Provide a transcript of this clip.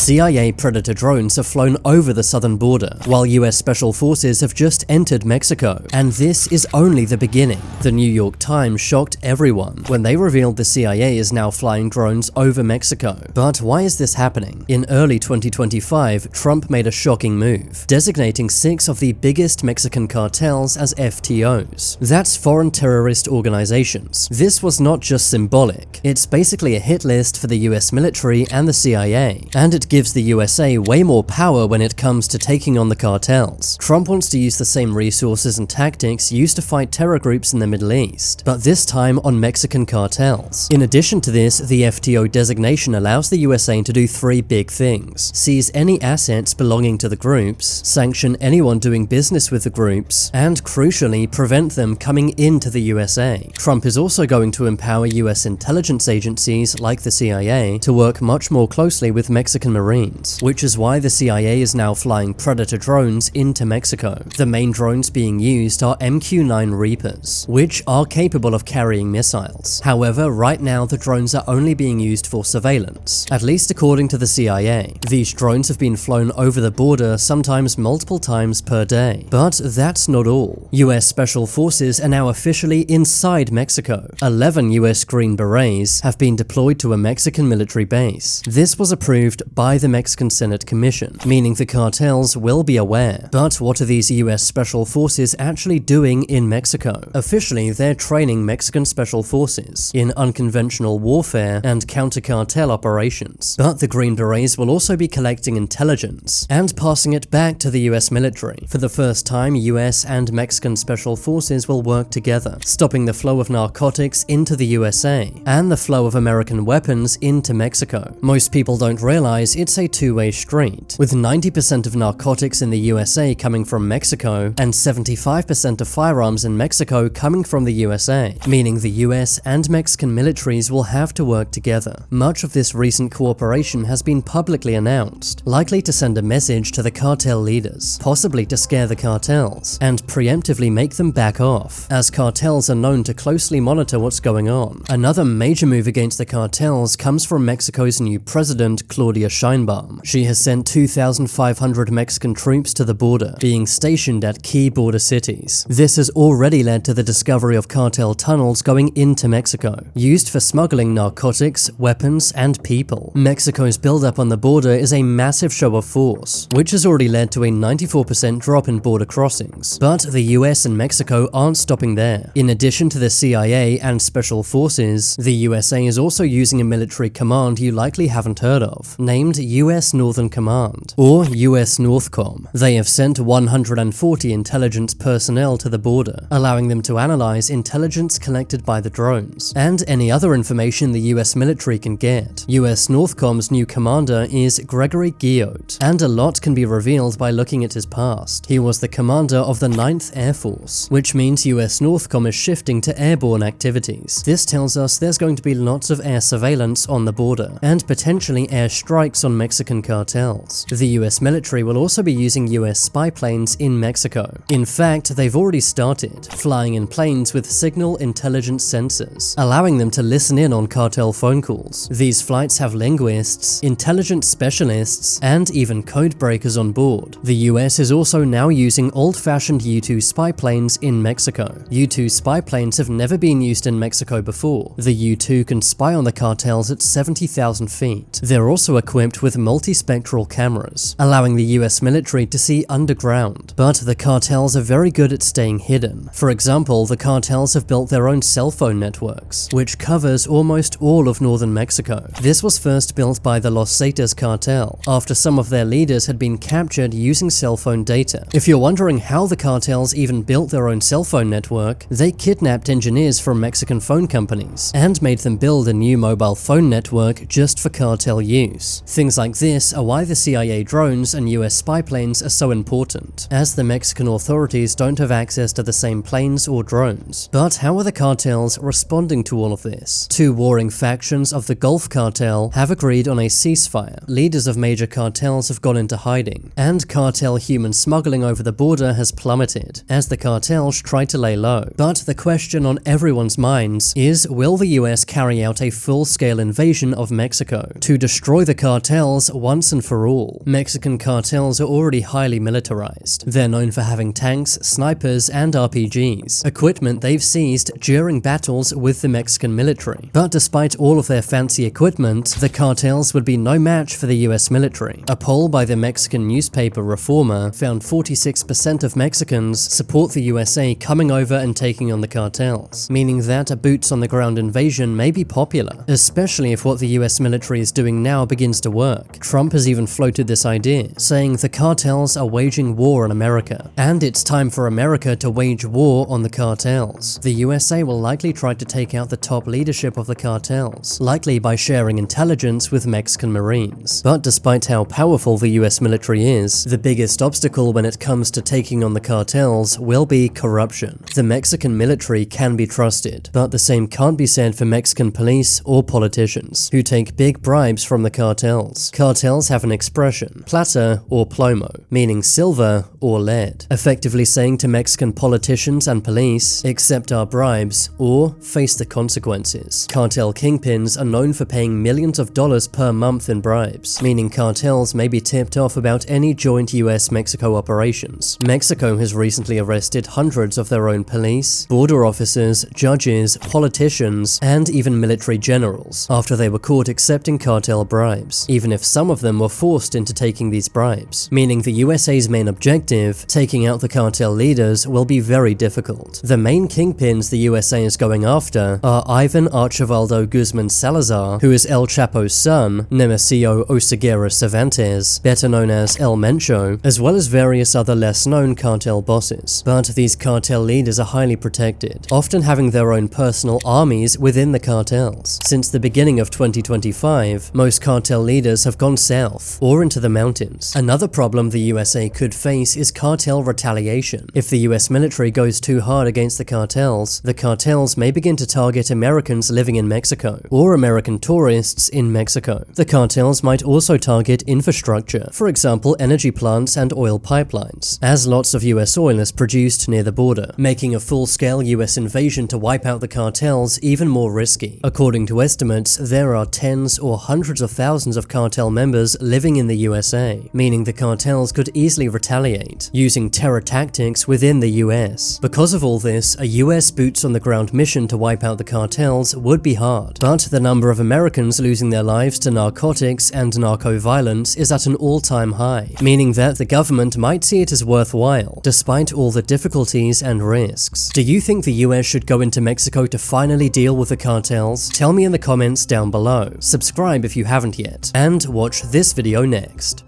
CIA Predator drones have flown over the southern border, while US Special Forces have just entered Mexico. And this is only the beginning. The New York Times shocked everyone when they revealed the CIA is now flying drones over Mexico. But why is this happening? In early 2025, Trump made a shocking move, designating 6 of the biggest Mexican cartels as FTOs. That's foreign terrorist organizations. This was not just symbolic. It's basically a hit list for the US military and the CIA, and it gives the USA way more power when it comes to taking on the cartels. Trump wants to use the same resources and tactics used to fight terror groups in the Middle East, but this time on Mexican cartels. In addition to this, the FTO designation allows the USA to do 3 big things: seize any assets belonging to the groups, sanction anyone doing business with the groups, and crucially, prevent them coming into the USA. Trump is also going to empower US intelligence agencies like the CIA to work much more closely with Mexican Marines, which is why the CIA is now flying Predator drones into Mexico. The main drones being used are MQ-9 Reapers, which are capable of carrying missiles. However, right now the drones are only being used for surveillance, at least according to the CIA. These drones have been flown over the border sometimes multiple times per day. But that's not all. US Special Forces are now officially inside Mexico. 11 US Green Berets have been deployed to a Mexican military base. This was approved by the Mexican Senate Commission, meaning the cartels will be aware. But what are these US Special Forces actually doing in Mexico? Officially, they're training Mexican Special Forces in unconventional warfare and counter-cartel operations. But the Green Berets will also be collecting intelligence and passing it back to the US military. For the first time, US and Mexican Special Forces will work together, stopping the flow of narcotics into the USA and the flow of American weapons into Mexico. Most people don't realize it's a two-way street, with 90% of narcotics in the USA coming from Mexico and 75% of firearms in Mexico coming from the USA, meaning the US and Mexican militaries will have to work together. Much of this recent cooperation has been publicly announced, likely to send a message to the cartel leaders, possibly to scare the cartels and preemptively make them back off, as cartels are known to closely monitor what's going on. Another major move against the cartels comes from Mexico's new president, Claudia Sheinbaum. She has sent 2,500 Mexican troops to the border, being stationed at key border cities. This has already led to the discovery of cartel tunnels going into Mexico, used for smuggling narcotics, weapons, and people. Mexico's buildup on the border is a massive show of force, which has already led to a 94% drop in border crossings. But the US and Mexico aren't stopping there. In addition to the CIA and Special Forces, the USA is also using a military command you likely haven't heard of, named US Northern Command, or US Northcom. They have sent 140 intelligence personnel to the border, allowing them to analyze intelligence collected by the drones, and any other information the US military can get. US Northcom's new commander is Gregory Guillot, and a lot can be revealed by looking at his past. He was the commander of the 9th Air Force, which means US Northcom is shifting to airborne activities. This tells us there's going to be lots of air surveillance on the border, and potentially air strikes on Mexican cartels. The US military will also be using US spy planes in Mexico. In fact, they've already started, flying in planes with signal intelligence sensors, allowing them to listen in on cartel phone calls. These flights have linguists, intelligence specialists, and even code breakers on board. The US is also now using old-fashioned U-2 spy planes in Mexico. U-2 spy planes have never been used in Mexico before. The U-2 can spy on the cartels at 70,000 feet. They're also equipped with multispectral cameras, allowing the US military to see underground. But the cartels are very good at staying hidden. For example, the cartels have built their own cell phone networks, which covers almost all of northern Mexico. This was first built by the Los Zetas cartel, after some of their leaders had been captured using cell phone data. If you're wondering how the cartels even built their own cell phone network, they kidnapped engineers from Mexican phone companies and made them build a new mobile phone network just for cartel use. Things like this are why the CIA drones and US spy planes are so important, as the Mexican authorities don't have access to the same planes or drones. But how are the cartels responding to all of this? 2 warring factions of the Gulf Cartel have agreed on a ceasefire. Leaders of major cartels have gone into hiding, and cartel human smuggling over the border has plummeted, as the cartels try to lay low. But the question on everyone's minds is, will the US carry out a full-scale invasion of Mexico to destroy the cartel cartels once and for all. Mexican cartels are already highly militarized. They're known for having tanks, snipers, and RPGs, equipment they've seized during battles with the Mexican military. But despite all of their fancy equipment, the cartels would be no match for the US military. A poll by the Mexican newspaper Reformer found 46% of Mexicans support the USA coming over and taking on the cartels, meaning that a boots-on-the-ground invasion may be popular, especially if what the US military is doing now begins to work. Trump has even floated this idea, saying the cartels are waging war on America, and it's time for America to wage war on the cartels. The USA will likely try to take out the top leadership of the cartels, likely by sharing intelligence with Mexican Marines. But despite how powerful the US military is, the biggest obstacle when it comes to taking on the cartels will be corruption. The Mexican military can be trusted, but the same can't be said for Mexican police or politicians, who take big bribes from the cartels. Cartels have an expression, plata or plomo, meaning silver or lead, effectively saying to Mexican politicians and police, accept our bribes or face the consequences. Cartel kingpins are known for paying millions of dollars per month in bribes, meaning cartels may be tipped off about any joint US-Mexico operations. Mexico has recently arrested hundreds of their own police, border officers, judges, politicians, and even military generals after they were caught accepting cartel bribes, even if some of them were forced into taking these bribes, meaning the USA's main objective, taking out the cartel leaders, will be very difficult. The main kingpins the USA is going after are Ivan Archibaldo Guzman Salazar, who is El Chapo's son, Nemesio Oseguera Cervantes, better known as El Mencho, as well as various other less-known cartel bosses. But these cartel leaders are highly protected, often having their own personal armies within the cartels. Since the beginning of 2025, most cartel leaders have gone south or into the mountains. Another problem the USA could face is cartel retaliation. If the US military goes too hard against the cartels may begin to target Americans living in Mexico or American tourists in Mexico. The cartels might also target infrastructure, for example energy plants and oil pipelines, as lots of US oil is produced near the border, making a full-scale US invasion to wipe out the cartels even more risky. According to estimates, there are tens or hundreds of thousands of cartel members living in the USA, meaning the cartels could easily retaliate, using terror tactics within the US. Because of all this, a US boots-on-the-ground mission to wipe out the cartels would be hard, but the number of Americans losing their lives to narcotics and narco-violence is at an all-time high, meaning that the government might see it as worthwhile, despite all the difficulties and risks. Do you think the US should go into Mexico to finally deal with the cartels? Tell me in the comments down below. Subscribe if you haven't yet, and watch this video next.